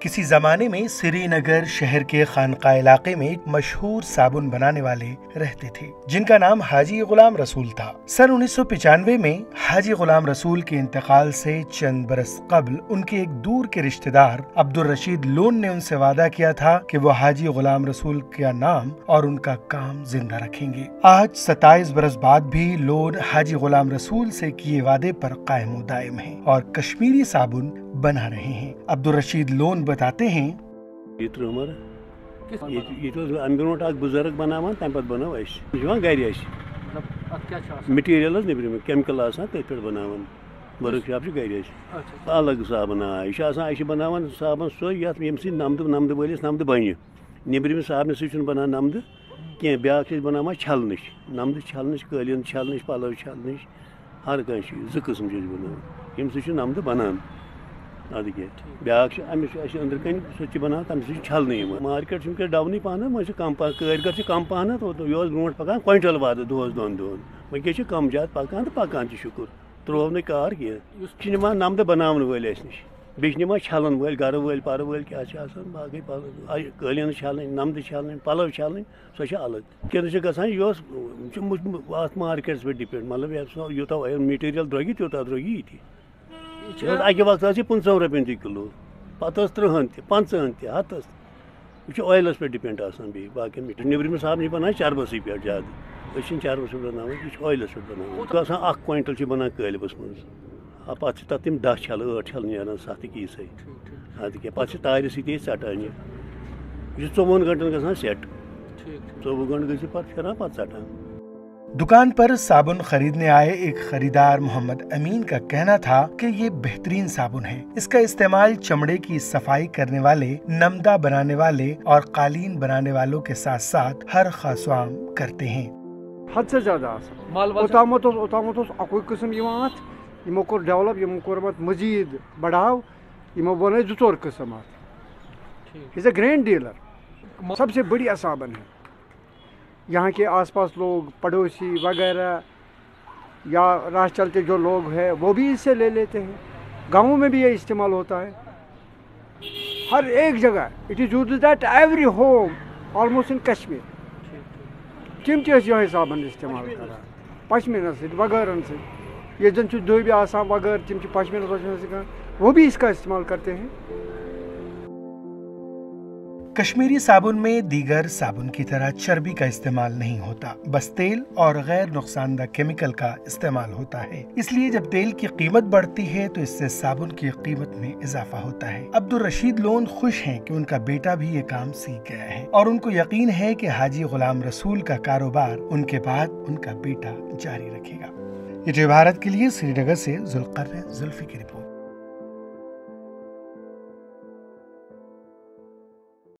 किसी जमाने में श्रीनगर शहर के खानका इलाके में एक मशहूर साबुन बनाने वाले रहते थे जिनका नाम हाजी गुलाम रसूल था। सन 1995 में हाजी गुलाम रसूल के इंतकाल से चंद बरस कबल उनके एक दूर के रिश्तेदार अब्दुल रशीद लोन ने उनसे वादा किया था कि वो हाजी गुलाम रसूल का नाम और उनका काम जिंदा रखेंगे। आज 27 बरस बाद भी लोन हाजी गुलाम रसूल से किए वादे पर कायम व दायम है और कश्मीरी साबुन बना रहे हैं। अब्दुल रशीद लोन बताते हैं, बुजुर्ग बनावान बनो मटीरियल नबरम केमिकल तथ बनावान वर्कशॉप गर अलग साबन यह बनावान साबन सो ये नमद वलिस नमद बन नबरम साबन सह बनान नमद कह ब्या बनावान छल नमद छल कालीन छल पलव छल हर कह जो कस्म बनान यम सह नमद बनान अद क्या ब्या अंदर कन सह बनान तम सह छल मार्केट डाउन पहन वो कम कारीगर कम पहन यह ब्रो पकान क्विंटल वाद दोस दोन दोन वह कम ज्यादा पकान तो पकान शुक्र त्रोव न कार कह नमद बनावन वल नश बेमा छलन वल गर वल पर वल क्या बाकी कालीन छल नमद छल पलव छल सो अलग क्या गसान यह मार्केट पे डिपेंड मतलब यूत मटीरियल द्रोगी तूत द्रोगी ये अकि वक्त 15 रपन तक किलो पे 30 50 100 यह ऑयलस पे डिपेंड बाकी नबरम साहब बनान चरबस पे ज्यादा चरबस पे बनान यह ऑयलस पे बनान 1 क्विंटल बनान कलबस मज पे तम 10 छल 8 छल नीरान 7 ईस अद क्या पे तार सत षटान यह 24 घंटन गसान सेट 24 घंटे गि फिर षटान। दुकान पर साबुन खरीदने आए एक खरीदार मोहम्मद अमीन का कहना था कि ये बेहतरीन साबुन है। इसका इस्तेमाल चमड़े की सफाई करने वाले, नमदा बनाने वाले और कालीन बनाने वालों के साथ साथ हर खासवाम करते हैं। हद से ज्यादा किस्म कोर डेवलप कोर मजीद बढ़ाव बन 2-4 किस्म इज अ ग्रैंड डीलर सबसे बढ़िया साबन है। यहाँ के आसपास लोग पड़ोसी वगैरह या राह चलते जो लोग हैं वो भी इससे ले लेते हैं। गाँव में भी ये इस्तेमाल होता है हर एक जगह। It is used at every home almost in Kashmir. तम तह साबन इस्तेमाल कर पश्मीना वगैरह से ये जन दुब आसान वगैरह तम पश्मीना वो भी इसका इस्तेमाल करते हैं। कश्मीरी साबुन में दीगर साबुन की तरह चर्बी का इस्तेमाल नहीं होता, बस तेल और गैर नुकसानदा केमिकल का इस्तेमाल होता है। इसलिए जब तेल की कीमत बढ़ती है तो इससे साबुन की कीमत में इजाफा होता है। अब्दुल रशीद लोन खुश हैं कि उनका बेटा भी ये काम सीख गया है और उनको यकीन है कि हाजी गुलाम रसूल का कारोबार उनके बाद उनका बेटा जारी रखेगा। ये भारत के लिए श्रीनगर से जुल्फी की रिपोर्ट।